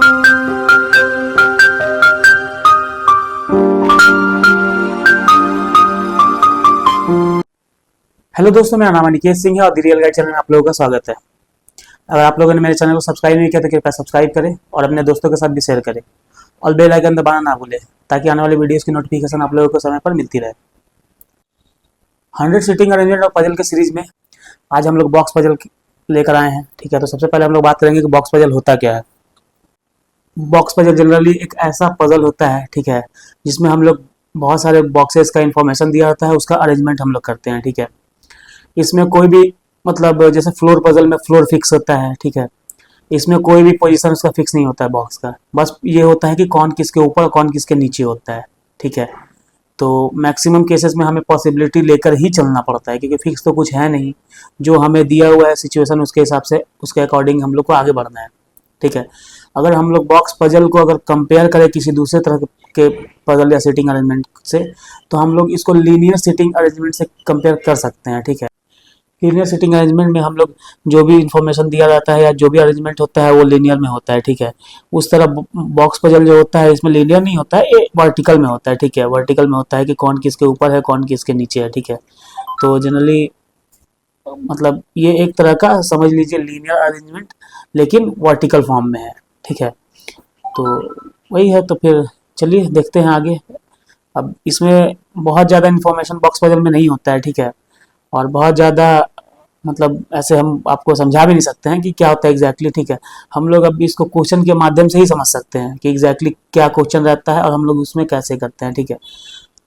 Hello दोस्तों, मेरा नाम अनिकेत सिंह है और द रियल गाइड चैनल में आप लोगों का स्वागत है। अगर आप लोगों ने मेरे चैनल को सब्सक्राइब नहीं किया तो कृपया सब्सक्राइब करें और अपने दोस्तों के साथ भी शेयर करें और बेल आइकन दबाना ना भूलें ताकि आने वाली वीडियोस की नोटिफिकेशन आप लोगों को समय पर मिलती रहे। 100 सीटिंग अरेंजमेंट और पजल के सीरीज में आज हम लोग बॉक्स पजल लेकर आए हैं। ठीक है, तो सबसे पहले हम लोग बात करेंगे कि बॉक्स पजल होता क्या है। बॉक्स पजल जनरली एक ऐसा पजल होता है, ठीक है, जिसमें हम लोग बहुत सारे बॉक्सेस का इन्फॉर्मेशन दिया होता है, उसका अरेंजमेंट हम लोग करते हैं। ठीक है, इसमें कोई भी मतलब जैसे फ्लोर पजल में फ्लोर फिक्स होता है। ठीक है, इसमें कोई भी पोजीशन उसका फिक्स नहीं होता है बॉक्स का, बस ये होता है कि कौन किसके ऊपर कौन किसके नीचे होता है। ठीक है, तो मैक्सिमम केसेस में हमें पॉसिबिलिटी लेकर ही चलना पड़ता है क्योंकि फिक्स तो कुछ है नहीं, जो हमें दिया हुआ है सिचुएशन उसके हिसाब से उसके अकॉर्डिंग हम लोग को आगे बढ़ना है। ठीक है, अगर हम लोग बॉक्स पजल को अगर कंपेयर करें किसी दूसरे तरह के पजल या सीटिंग अरेंजमेंट से, तो हम लोग इसको लीनियर सीटिंग अरेंजमेंट से कंपेयर कर सकते हैं। ठीक है, लीनियर सीटिंग अरेंजमेंट में हम लोग जो भी इंफॉर्मेशन दिया जाता है या जो भी अरेंजमेंट होता है वो लीनियर में होता है। ठीक है, उस तरह बॉक्स पजल जो होता है इसमें लीनियर नहीं होता है, ये वर्टिकल में होता है। ठीक है, वर्टिकल में होता है कि कौन किसके ऊपर है कौन किसके नीचे है। ठीक है, तो जनरली मतलब ये एक तरह का समझ लीजिए लीनियर अरेंजमेंट, लेकिन वर्टिकल फॉर्म में है। ठीक है, तो वही है। तो फिर चलिए देखते हैं आगे। अब इसमें बहुत ज़्यादा इन्फॉर्मेशन बॉक्स पजल में नहीं होता है। ठीक है, और बहुत ज़्यादा मतलब ऐसे हम आपको समझा भी नहीं सकते हैं कि क्या होता है एग्जैक्टली। ठीक है, हम लोग अब इसको क्वेश्चन के माध्यम से ही समझ सकते हैं कि एग्जैक्टली क्या क्वेश्चन रहता है और हम लोग उसमें कैसे करते हैं। ठीक है,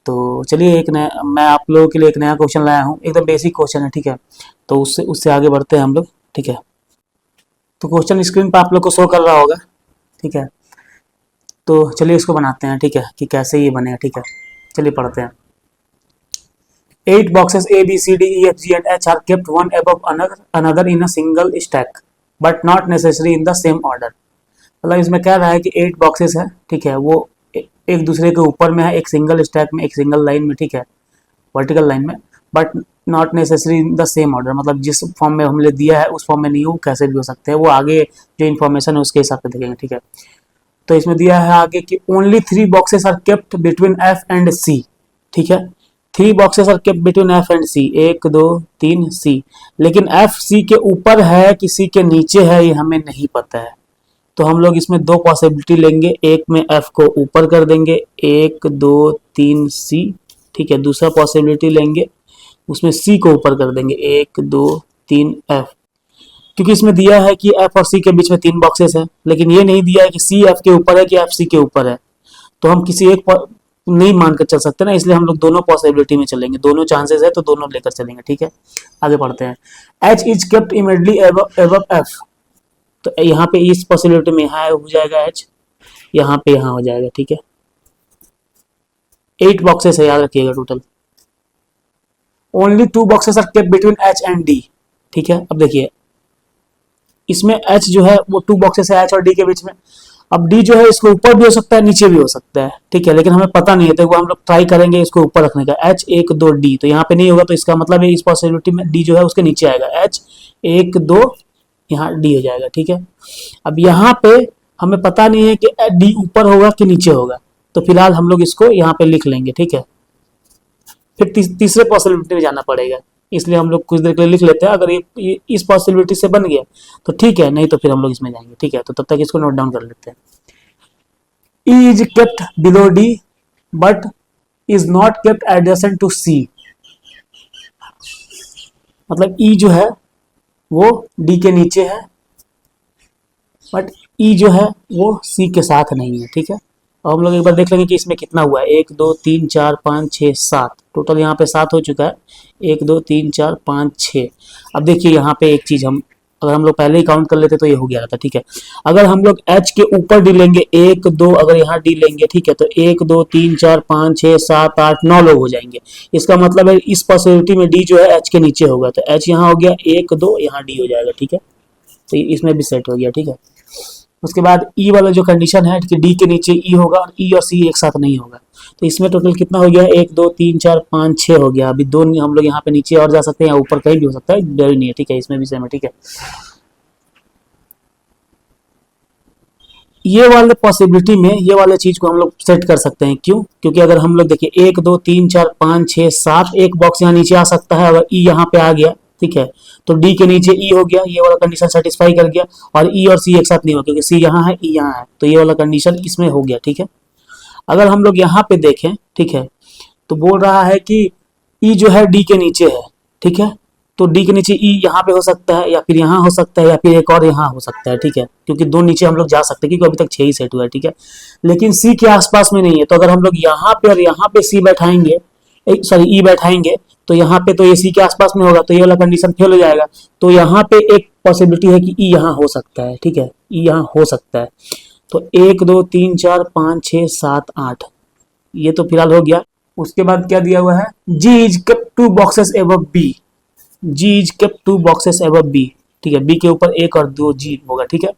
तो चलिए एक नया मैं आप लोगों के लिए एक नया क्वेश्चन लाया हूँ, एकदम बेसिक क्वेश्चन है। ठीक है, तो उससे उससे आगे बढ़ते हैं हम लोग। ठीक है, तो क्वेश्चन स्क्रीन पर आप लोग को शो कर रहा होगा। ठीक है, तो चलिए इसको बनाते हैं। ठीक है, कि कैसे ये बनेगा। ठीक है, चलिए पढ़ते हैं। 8 boxes A, B, C, D, E, F, G and H are kept one above another in a single stack, but not necessarily in the same order। मतलब इसमें क्या रहा है कि 8 बॉक्सेस है। ठीक है, वो एक दूसरे के ऊपर में है, एक सिंगल स्टैक में, एक सिंगल लाइन में। ठीक है, वर्टिकल लाइन में, but not necessary in the same order. मतलब जिस फॉर्म में हमने दिया है उस फॉर्म में नहीं, वो कैसे भी हो सकते हैं, वो आगे जो इन्फॉर्मेशन है उसके हिसाब से देखेंगे। ठीक है, तो इसमें दिया है आगे कि only 3 boxes are kept between F and C. ठीक है, 3 boxes are kept between F and C, 1 2 3 C, लेकिन एफ सी के ऊपर है कि सी के नीचे है ये हमें नहीं पता है। तो हम लोग इसमें दो पॉसिबिलिटी लेंगे, एक में एफ को ऊपर कर देंगे 1 2 3 सी। ठीक है, दूसरा पॉसिबिलिटी लेंगे उसमें सी को ऊपर कर देंगे 1 2 3 एफ, क्योंकि इसमें दिया है कि एफ और सी के बीच में 3 बॉक्सेस हैं, लेकिन ये नहीं दिया है कि सी एफ के ऊपर है कि एफ सी के ऊपर है। तो हम किसी एक नहीं मानकर चल सकते ना, इसलिए हम लोग दोनों पॉसिबिलिटी में चलेंगे, दोनों चांसेस है तो दोनों लेकर चलेंगे। ठीक है, आगे बढ़ते हैं। H is kept immediately above F, तो यहाँ पे इस पॉसिबिलिटी में यहाँ हो जाएगा एच, यहाँ पे यहाँ हो जाएगा। ठीक है, 8 बॉक्सेस है, याद रखिएगा total. Only 2 boxes are kept between H and D. ठीक है, अब देखिए इसमें एच जो है वो 2 बॉक्सेस है एच और डी के बीच में। अब डी जो है इसको ऊपर भी हो सकता है नीचे भी हो सकता है। ठीक है, लेकिन हमें पता नहीं है तो वो हम लोग ट्राई करेंगे इसको ऊपर रखने का। एच 1 2 डी, तो यहाँ पे नहीं होगा, तो इसका मतलब है इस पॉसिबिलिटी में डी जो है उसके नीचे आएगा, एच 1 2 यहाँ डी हो जाएगा। ठीक है, अब यहाँ पे हमें पता नहीं है कि डी ऊपर होगा कि नीचे होगा, तो फिलहाल हम लोग इसको यहाँ पे लिख लेंगे। ठीक है, फिर तीसरे पॉसिबिलिटी में जाना पड़ेगा, इसलिए हम लोग कुछ देर के लिए लिख लेते हैं। अगर ये इस पॉसिबिलिटी से बन गया तो ठीक है, नहीं तो फिर हम लोग इसमें जाएंगे। ठीक है, तो तब तक इसको नोट डाउन कर लेते हैं। E is kept below D but is not kept adjacent to C। मतलब E जो है वो D के नीचे है, बट E जो है वो C के साथ नहीं है। ठीक है, और हम लोग एक बार देख लेंगे कि इसमें कितना हुआ है, 1 2 3 4 5 6 7, टोटल यहाँ पे 7 हो चुका है, 1 2 3 4 5 6। अब देखिए यहाँ पे एक चीज अगर हम लोग पहले ही काउंट कर लेते तो ये हो गया था। ठीक है, अगर हम लोग H के ऊपर डी लेंगे 1 2, अगर यहाँ डी लेंगे, ठीक है, तो 1 2 3 4 5 6 7 8 9 लोग हो जाएंगे। इसका मतलब है इस पॉसिबिलिटी में डी जो है H के नीचे होगा, तो H यहाँ हो गया 1 2, यहाँ डी हो जाएगा। ठीक है, तो इसमें भी सेट हो गया। ठीक है, उसके बाद ई वाला जो कंडीशन है कि डी के नीचे ई होगा और ई और सी एक साथ नहीं होगा, तो इसमें टोटल कितना हो गया, 1 2 3 4 5 6 हो गया। अभी दो हम लोग यहाँ पे नीचे और जा सकते हैं या ऊपर कहीं भी हो सकता है, डर नहीं है। ठीक है, इसमें भी सेम है। ठीक है, ये वाले पॉसिबिलिटी में ये वाले चीज को हम लोग सेट कर सकते हैं। क्यों? क्योंकि अगर हम लोग देखिए 1 2 3 4 5 6 7 एक बॉक्स यहाँ नीचे आ सकता है। अगर ई यहाँ पे आ गया, ठीक है, तो डी के नीचे ई हो गया, ये वाला कंडीशन सेटिस्फाई कर गया। और ई और सी एक साथ नहीं हो, क्योंकि सी यहाँ है, ई यहाँ है, तो ये वाला कंडीशन इसमें हो गया, ठीक है। अगर हम लोग यहाँ पे देखें, ठीक है, तो बोल रहा है कि ई जो है डी के नीचे है, ठीक है, तो डी के नीचे ई यहाँ पे हो सकता है, या फिर यहाँ हो सकता है, या फिर एक और यहाँ हो सकता है, ठीक है, क्योंकि दो नीचे हम लोग जा सकते हैं, क्योंकि अभी तक 6 ही सेट हुआ है, ठीक है। लेकिन सी के आसपास में नहीं है, तो अगर हम लोग यहाँ पे और यहाँ पे सी बैठाएंगे, सॉरी ई बैठाएंगे, तो यहाँ पे तो ये सी के आसपास में होगा, तो ये वाला कंडीशन फेल हो जाएगा। तो यहाँ पे एक पॉसिबिलिटी है कि ई यहाँ हो सकता है, ठीक है, ई यहाँ हो सकता है। तो 1 2 3 4 5 6 7 8 ये तो फिलहाल हो गया। उसके बाद क्या दिया हुआ है, G is kept 2 boxes above B, G is kept 2 boxes above B, ठीक है, बी के ऊपर एक और 2 जी होगा, ठीक है।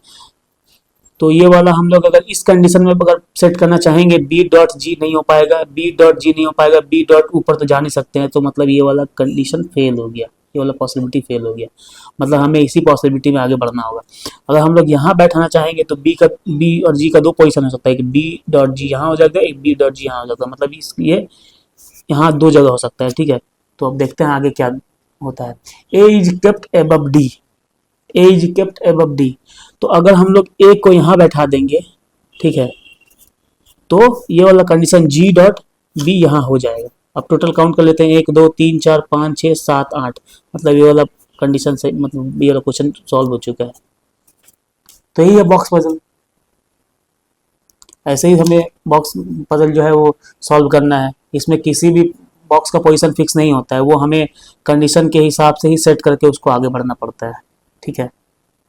तो ये वाला हम लोग अगर इस कंडीशन में अगर सेट करना चाहेंगे, बी डॉट जी नहीं हो पाएगा, बी डॉट जी नहीं हो पाएगा, बी डॉट ऊपर तो जा नहीं सकते हैं, तो मतलब ये वाला कंडीशन फेल हो गया, ये वाला पॉसिबिलिटी फेल हो गया। मतलब हमें इसी पॉसिबिलिटी में आगे बढ़ना होगा। अगर हम लोग यहाँ बैठाना चाहेंगे तो बी और जी का 2 पोजीशन हो सकता है कि बी डॉट जी यहाँ हो जाएगा, एक बी डॉट जी यहाँ हो जाएगा, मतलब इसलिए यहाँ 2 जगह हो सकता है, ठीक है। तो अब देखते हैं आगे क्या होता है। A is kept above D, A is kept above D, तो अगर हम लोग ए को यहाँ बैठा देंगे, ठीक है, तो ये वाला कंडीशन जी डॉट बी यहाँ हो जाएगा। अब टोटल काउंट कर लेते हैं, 1 2 3 4 5 6 7 8, मतलब ये वाला कंडीशन से, मतलब ये वाला क्वेश्चन सॉल्व हो चुका है। तो यही है बॉक्स पजल। ऐसे ही हमें बॉक्स पजल जो है वो सॉल्व करना है। इसमें किसी भी बॉक्स का पोजीशन फिक्स नहीं होता है, वो हमें कंडीशन के हिसाब से ही सेट करके उसको आगे बढ़ना पड़ता है, ठीक है।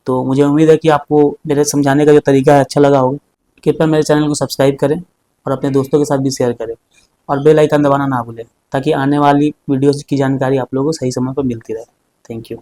तो मुझे उम्मीद है कि आपको मेरे समझाने का जो तरीका है अच्छा लगा होगा। कृपया मेरे चैनल को सब्सक्राइब करें और अपने दोस्तों के साथ भी शेयर करें, और बेल आइकन दबाना ना भूलें, ताकि आने वाली वीडियोज़ की जानकारी आप लोगों को सही समय पर मिलती रहे। Thank you.